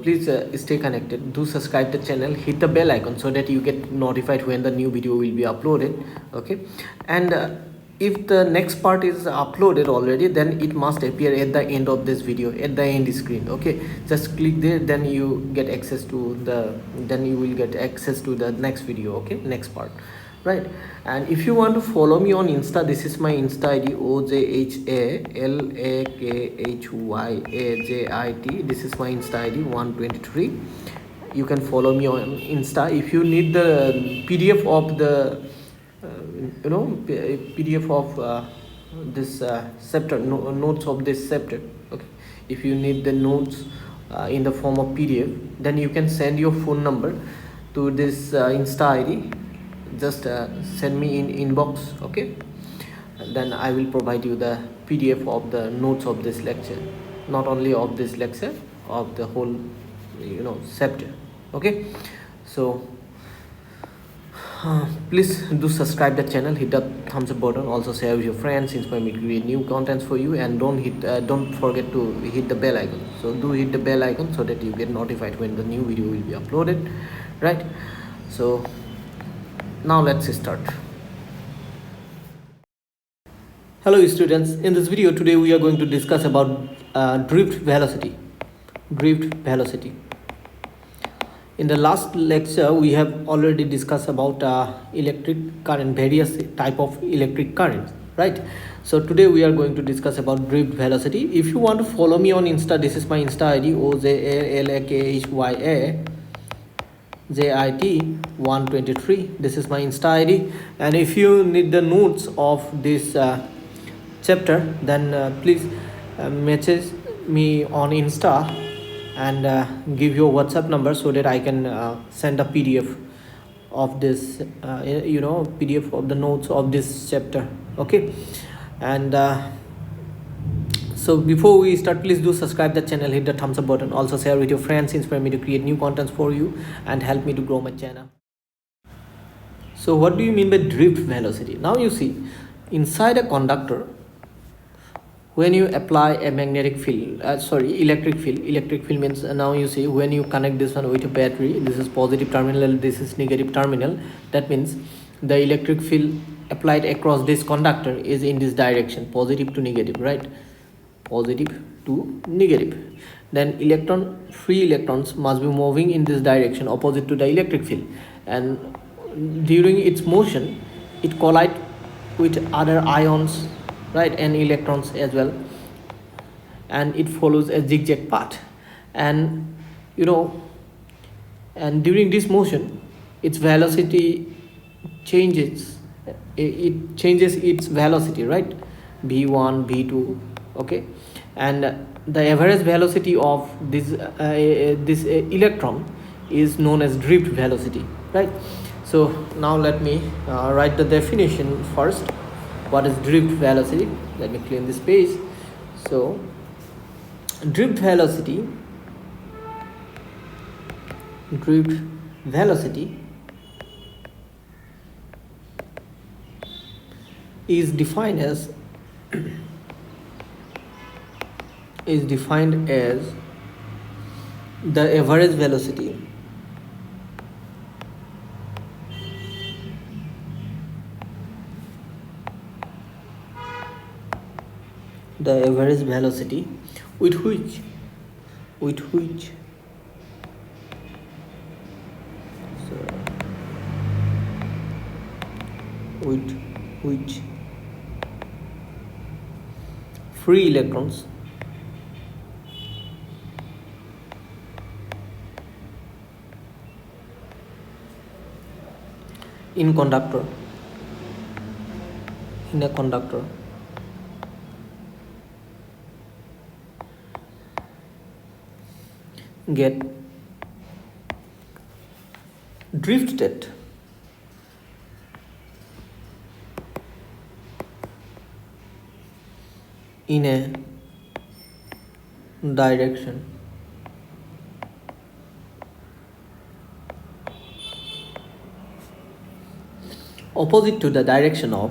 please stay connected. Do subscribe the channel, hit the bell icon so that you get notified when the new video will be uploaded. Okay, and if the next part is uploaded already, then it must appear at the end of this video, at the end screen. Okay, just click there, then you get access to the next video. Okay, next part, right? And if you want to follow me on Insta, this is my Insta ID, OJHALAKHYAJIT. This is my Insta ID 123. You can follow me on Insta. If you need the PDF of the PDF of this chapter, notes of this chapter. Okay, if you need the notes in the form of PDF, then you can send your phone number to this Insta ID. Just send me in inbox. Okay, and then I will provide you the PDF of the notes of this lecture, not only of this lecture, of the whole chapter. Okay, so please do subscribe the channel, hit the thumbs up button, also share with your friends, inspire me to create new contents for you, and don't forget to hit the bell icon. So do hit the bell icon so that you get notified when the new video will be uploaded, right? So now let's start. Hello students, in this video today we are going to discuss about drift velocity. In the last lecture we have already discussed about electric current, various type of electric currents, right? So today we are going to discuss about drift velocity. If you want to follow me on Insta, this is my Insta ID, OJALAKHYAJIT123. This is my Insta ID. And if you need the notes of this chapter, then please message me on Insta and give your WhatsApp number so that I can send a PDF of this PDF of the notes of this chapter. Okay, and so before we start, please do subscribe the channel, hit the thumbs up button, also share with your friends, inspire me to create new contents for you, and help me to grow my channel. So what do you mean by drift velocity? Now you see, inside a conductor, when you apply a electric field, means now you see, when you connect this one with a battery, this is positive terminal, this is negative terminal. That means the electric field applied across this conductor is in this direction, positive to negative, right? Positive to negative. Then free electrons must be moving in this direction, opposite to the electric field, and during its motion it collides with other ions, right, and electrons as well, and it follows a zigzag path, and and during this motion its velocity changes. It changes its velocity, right? v1, v2. Okay, and the average velocity of this electron is known as drift velocity, right? So now let me write the definition first. What is drift velocity? Let me clean this page. So drift velocity is defined as the average velocity with which free electrons in a conductor get drifted in a direction opposite to the direction of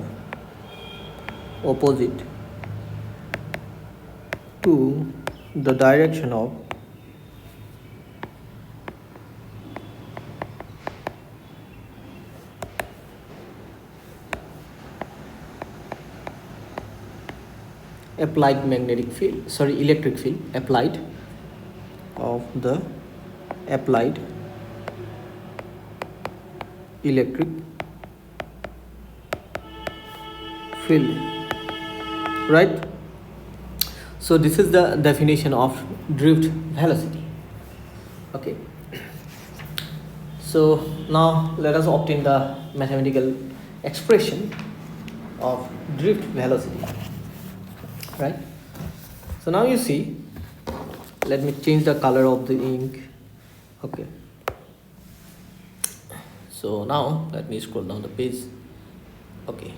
applied magnetic field, sorry, electric field, applied of the applied electric field, right? So this is the definition of drift velocity. Okay, so now let us obtain the mathematical expression of drift velocity, right? So now you see, let me change the color of the ink. Okay, so now let me scroll down the page. Okay,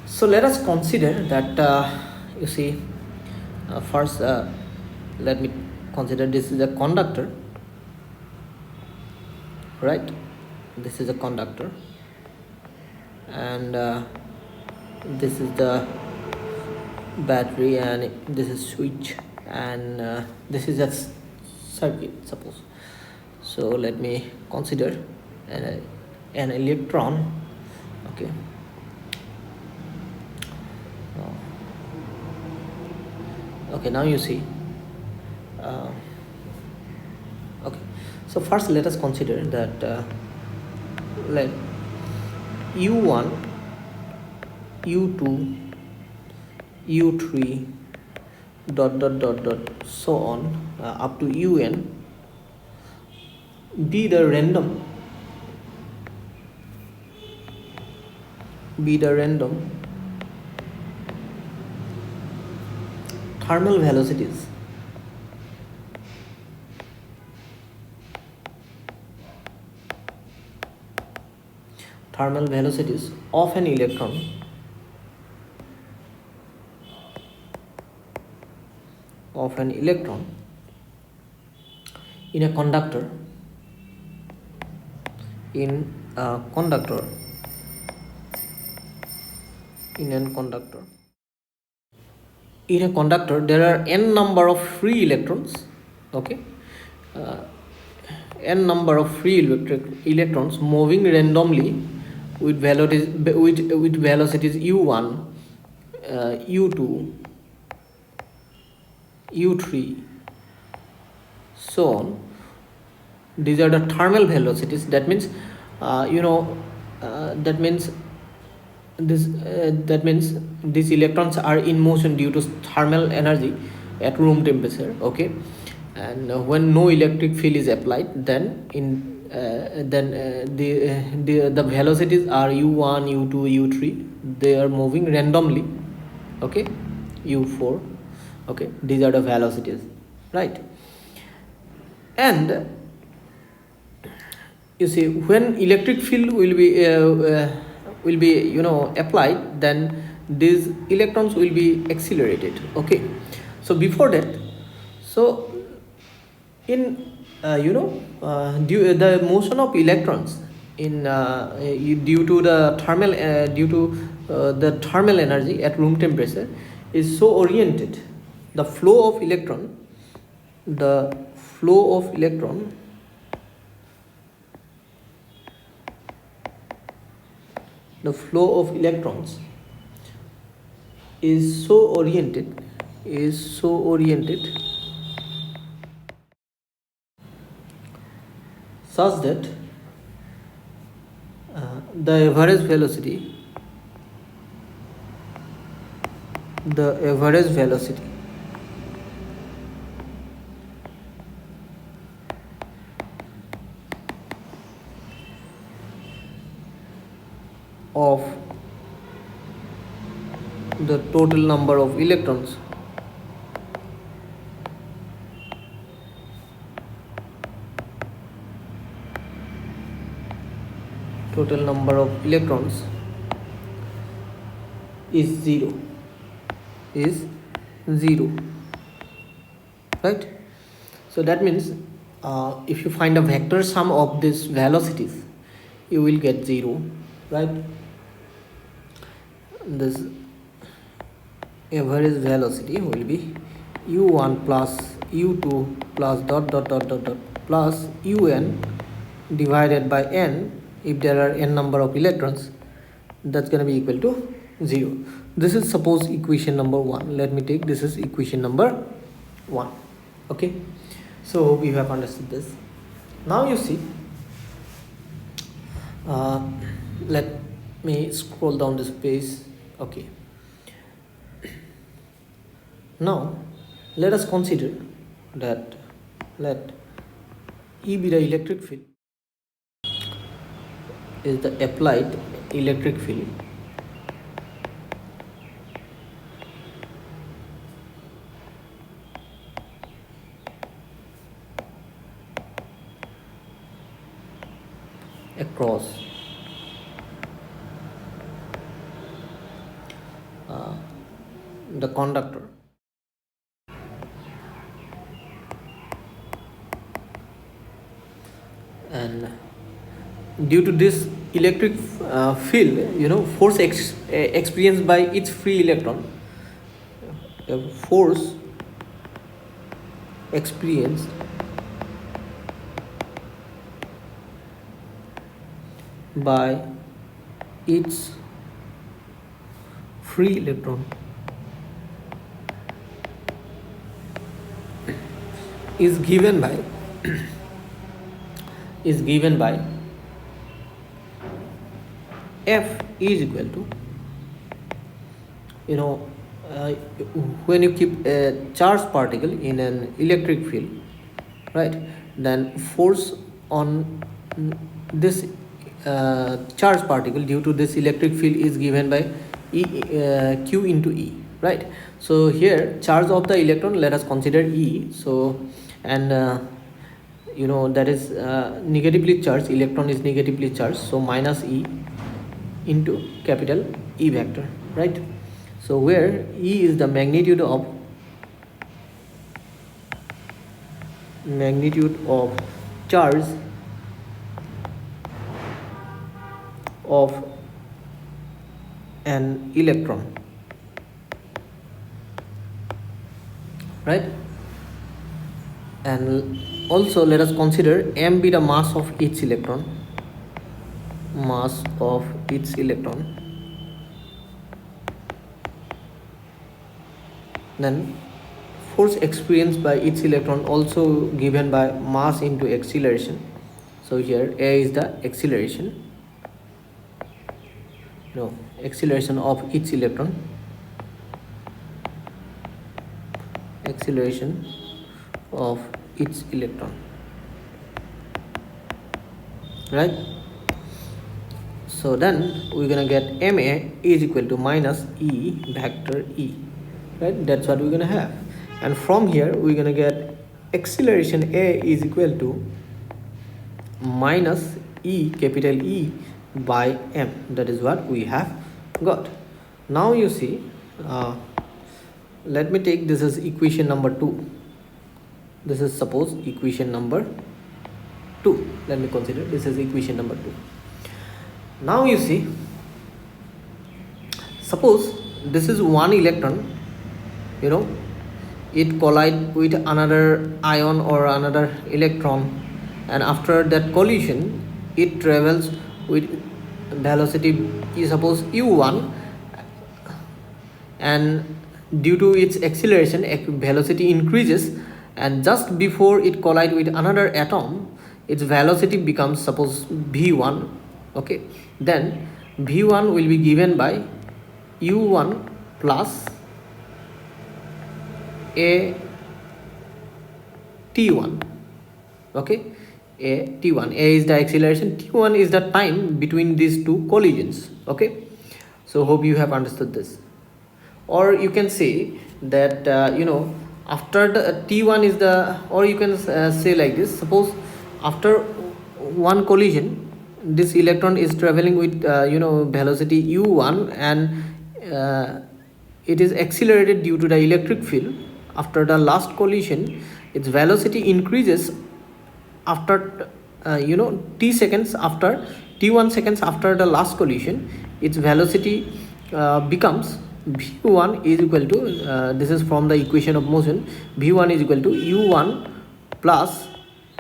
so let us consider that you see, first let me consider this is a conductor, right? This is a conductor, and this is the battery, and this is switch, and this is a circuit, suppose. So let me consider an electron. Okay, okay, now you see, okay, so first let us consider that let u1, u2, u3 dot dot dot dot so on up to un be the random thermal velocities of an electron in a conductor in a conductor there are n number of free electrons. Okay, n number of free electrons moving randomly with velocities u1, u2, u3, so on. These are the thermal velocities. That means that means these electrons are in motion due to thermal energy at room temperature. Okay, and when no electric field is applied, then the velocities are u1, u2, u3. They are moving randomly. Okay, u4. Okay, these are the velocities, right? And you see, when electric field will be applied, then these electrons will be accelerated. Okay, so before that, so in the motion of electrons in due to the thermal energy at room temperature is so oriented. The flow of electrons is so oriented such that the average velocity of the total number of electrons is zero, right? So that means if you find a vector sum of these velocities, you will get 0, right? This average velocity will be u1 plus u2 plus dot dot dot dot dot plus un divided by n. If there are n number of electrons, that's going to be equal to 0. this is suppose equation number 1. Let me take this is equation number 1. Okay, so we have understood this. Now you see, let me scroll down this page. Okay, now let us consider that let E be the electric field, is the applied electric field across the conductor. And due to this electric field, force experienced by each free electron, force experienced by each free electron is given by F is equal to, when you keep a charged particle in an electric field, right, then force on this charged particle due to this electric field is given by Q into E, right? So here charge of the electron, let us consider E. So and that is negatively charged, electron is negatively charged, so minus E into capital E vector, right? So where E is the magnitude of charge of an electron, right? And also let us consider M be the mass of each electron, then force experienced by each electron also given by mass into acceleration. So here A is the acceleration, acceleration of each electron, right? So then we're gonna get MA is equal to minus E vector E, right? That's what we're gonna have. And from here we're gonna get acceleration A is equal to minus E capital E by M. That is what we have got. Now you see, let me take this as equation number 2. This is suppose equation number 2. Let me consider this is equation number 2. Now you see, suppose this is one electron, it collide with another ion or another electron, and after that collision it travels with velocity suppose u1, and due to its acceleration velocity increases, and just before it collide with another atom its velocity becomes suppose v1. Okay, then v1 will be given by u1 plus a t1. Okay, a t1, a is the acceleration, t1 is the time between these two collisions. Okay, so hope you have understood this. Or you can say that after the t1 is the, or you can say like this, suppose after one collision this electron is traveling with velocity u1, and it is accelerated due to the electric field. After the last collision its velocity increases after t seconds after t1 seconds after the last collision, its velocity becomes v1 is equal to this is from the equation of motion, v1 is equal to u1 plus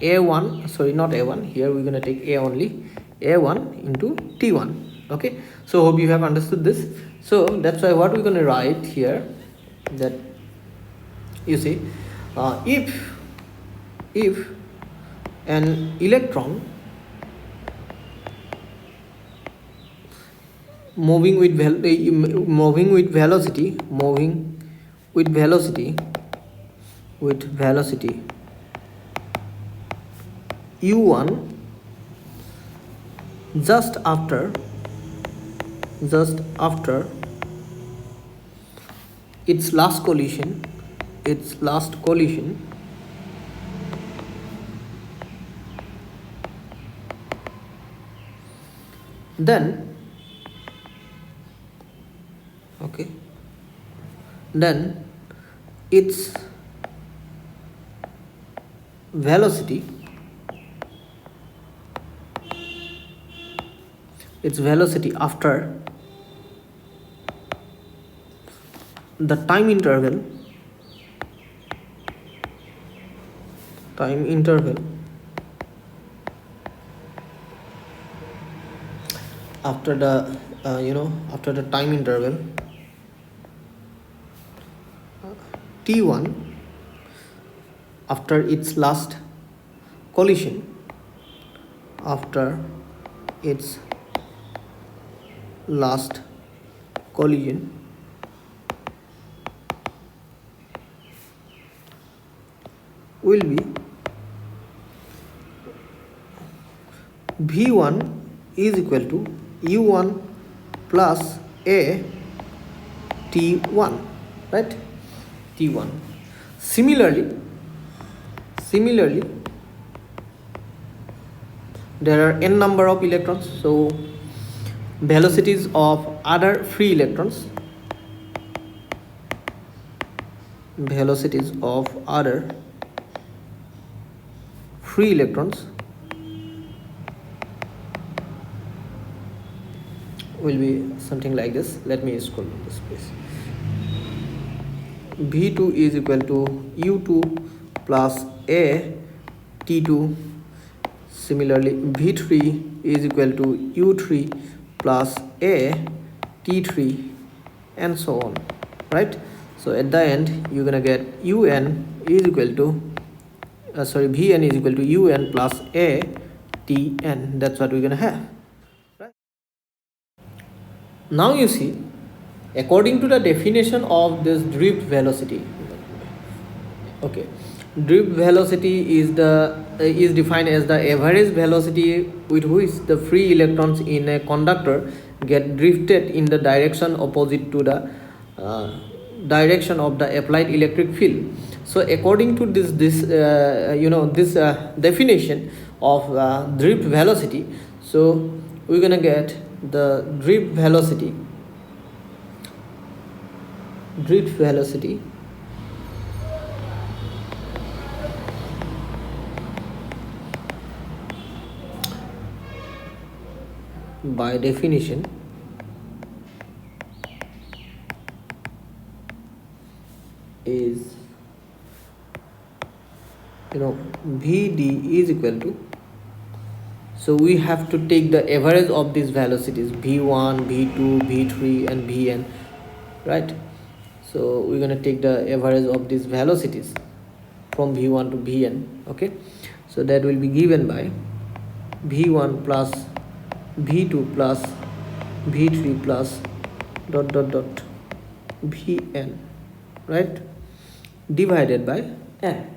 a1, sorry not a1, here we're going to take a only, a1 into t1. Okay, so hope you have understood this. So that's why what we're going to write here, that you see, if an electron moving with velocity u1 just after its last collision, then its velocity after the time interval after the time interval t1, after its last collision, will be v1 is equal to u1 plus a t1, right? T1. Similarly, there are n number of electrons, so velocities of other free electrons will be something like this. Let me scroll this place. v2 is equal to u2 plus a t2. Similarly, v3 is equal to u3 plus a t3, and so on, right? So at the end you're gonna get vn is equal to un plus a tn. That's what we're gonna have, right? Now you see, according to the definition of this drift velocity, drift velocity is defined as the average velocity with which the free electrons in a conductor get drifted in the direction opposite to the direction of the applied electric field. So according to this definition of drift velocity, so we're gonna get the drift velocity by definition is Vd is equal to, so we have to take the average of these velocities v1, v2, v3 and vn, right? So we're going to take the average of these velocities from v1 to vn. Okay, so that will be given by v1 plus v2 plus v3 plus ... vn, right, divided by n.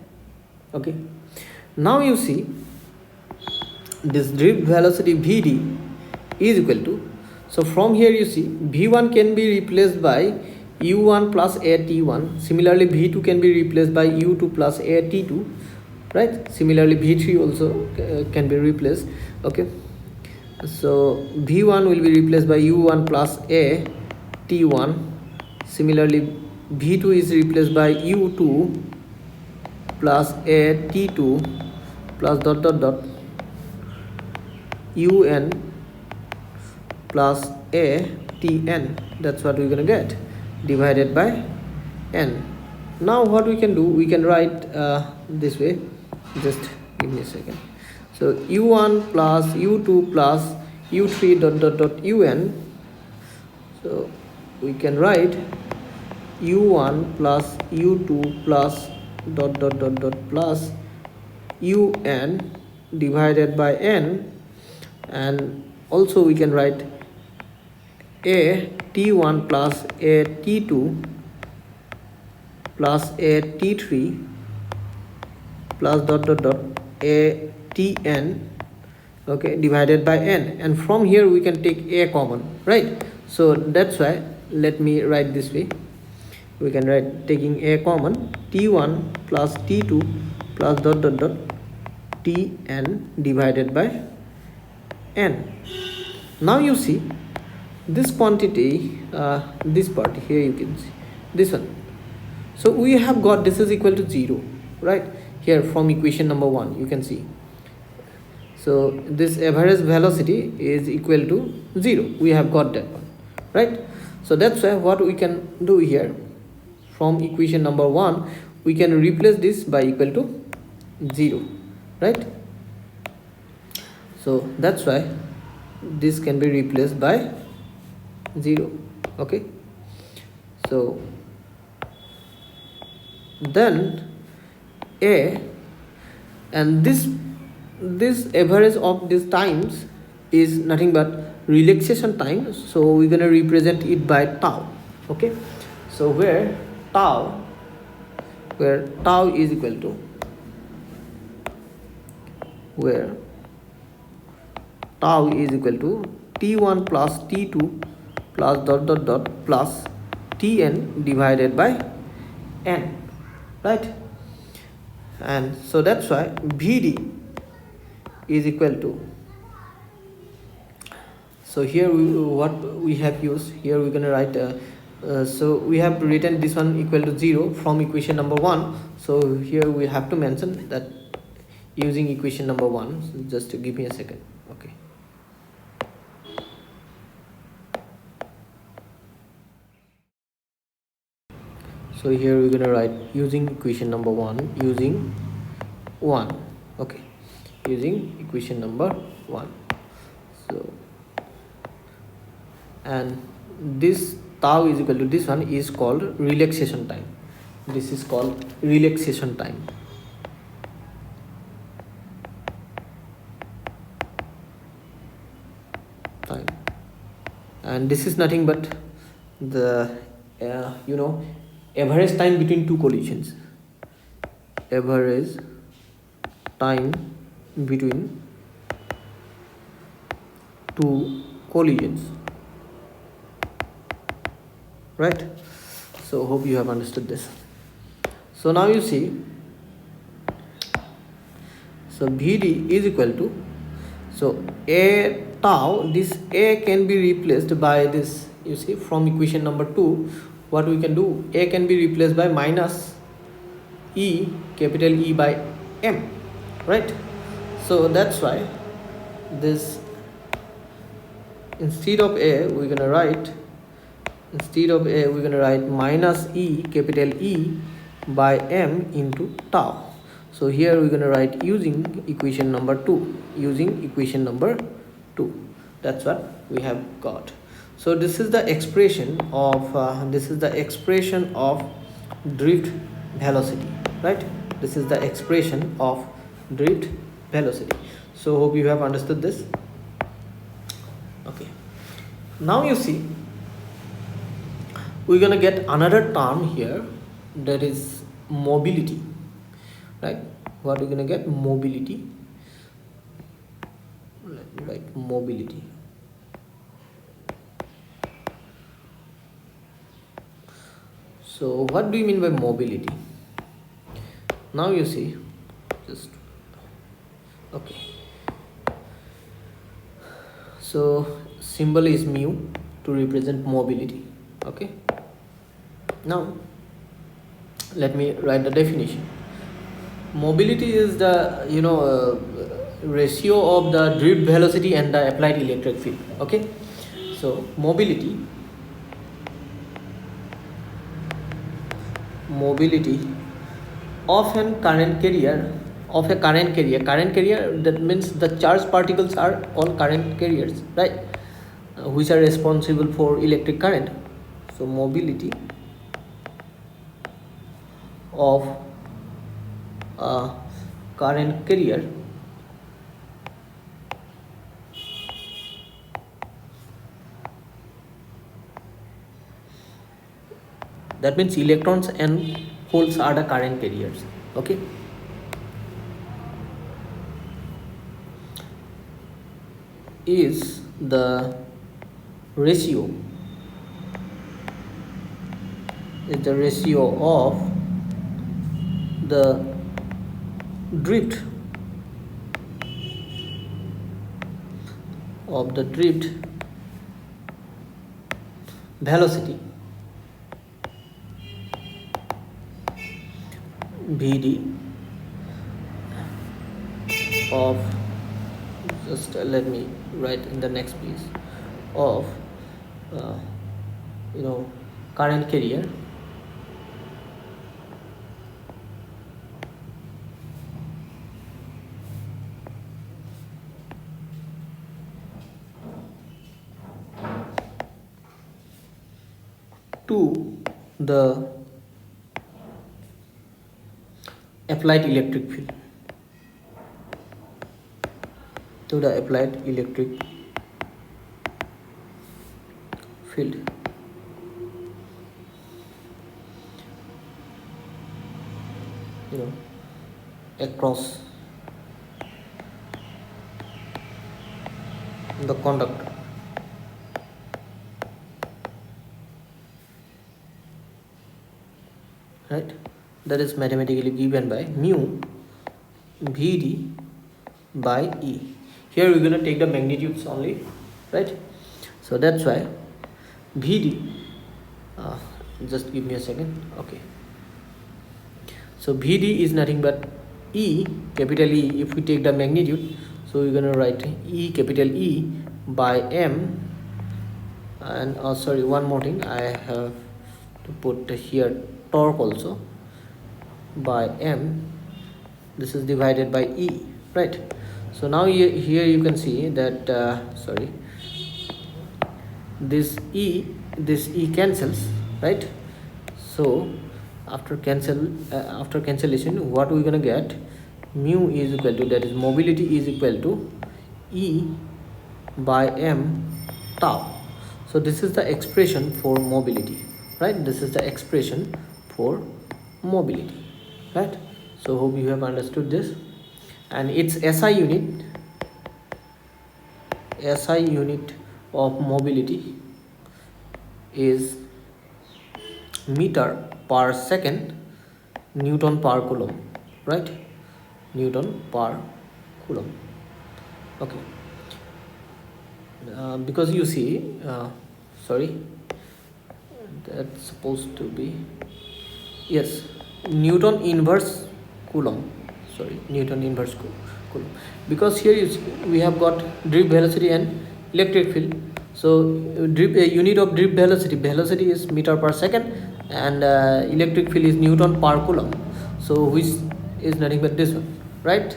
Okay, now you see this drift velocity Vd is equal to, so from here you see v1 can be replaced by u1 plus a t1. Similarly, v2 can be replaced by u2 plus a t2, right? Similarly, v3 also can be replaced. Okay, so v1 will be replaced by u1 plus a t1. Similarly, v2 is replaced by u2 plus a t2 plus ... un plus a tn. That's what we're gonna get, divided by n. Now what we can do, we can write this way. Just give me a second. So u1 plus u2 plus u3 dot dot dot un. So we can write u1 plus u2 plus dot dot dot dot plus un divided by n, and also we can write a t1 plus a t2 plus a t3 plus dot dot dot a tn, okay, divided by n, and from here we can take a common, right? So that's why let me write this way. We can write taking a common t1 plus t2 plus dot dot dot tn divided by n. Now you see this quantity, this part here, you can see this one. So we have got this is equal to 0, right? Here from equation number 1 you can see. So this average velocity is equal to 0. We have got that one, right? So that's why what we can do here, from equation number 1 we can replace this by equal to 0, right? So that's why this can be replaced by 0, okay? So then a, and this average of these times is nothing but relaxation time, so we're gonna represent it by tau, okay? So where tau is equal to, where tau is equal to t1 plus t2 plus dot dot dot plus tn divided by n, right? And so that's why vd is equal to, so here what we have used here, we're going to write so we have written this one equal to 0 from equation number 1. So here we have to mention that using equation number 1. So just to give me a second, okay? So here we're going to write using equation number 1, using 1, okay, using equation number 1. So and this tau is equal to this one is called relaxation time. This is called relaxation time. And this is nothing but the average time between two collisions. Average time between two collisions, right? So hope you have understood this. So now you see, so vd is equal to, so a tau, this a can be replaced by this, you see, from equation number 2 what we can do, a can be replaced by minus e, capital E by m, right? So that's why this, instead of a we're gonna write, minus e, capital E by m into tau. So here we're gonna write using equation number 2, that's what we have got. So this is the expression of drift velocity, right? This is the expression of drift velocity. So hope you have understood this, okay? Now you see, we're gonna get another term here, that is mobility, right? What we're gonna get? Mobility. Let me write mobility. So what do you mean by mobility? Now you see, just okay, so symbol is mu to represent mobility, okay? Now let me write the definition. Mobility is the ratio of the drift velocity and the applied electric field, okay? So mobility of an current carrier of a current carrier. Current carrier, that means the charged particles are called current carriers, right? Which are responsible for electric current. So mobility of a current carrier that means electrons and holes are the current carriers. Okay, is the ratio of the drift velocity Vd of, just let me write in the next piece, of uh, current carrier to the applied electric field, across the conductor. Right, that is mathematically given by mu Vd by E. Here we're going to take the magnitudes only, right? So that's why Vd, just give me a second. Okay, so Vd is nothing but E, capital E. If we take the magnitude, so we're going to write E, capital E, by M. And sorry, one more thing, I have to put here torque also, by M. This is divided by E, right? So now here you can see that this E cancels, right? So after cancellation, what we're gonna get, mu is equal to, that is mobility is equal to E by M tau. So this is the expression for mobility, right? This is the expression for mobility, right? So hope you have understood this. And its SI unit of mobility is meter per second, Newton per coulomb, right? Newton per coulomb. Okay, because you see, that's supposed to be, yes, Newton inverse coulomb, because here we have got drift velocity and electric field. So unit of drift velocity is meter per second, and electric field is Newton per coulomb, so which is nothing but this one, right?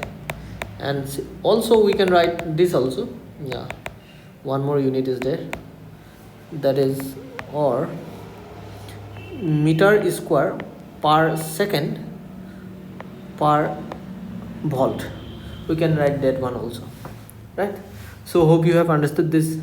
And also we can write this also, yeah, one more unit is there, that is, or meter square per second per volt. We can write that one also, right? So hope you have understood this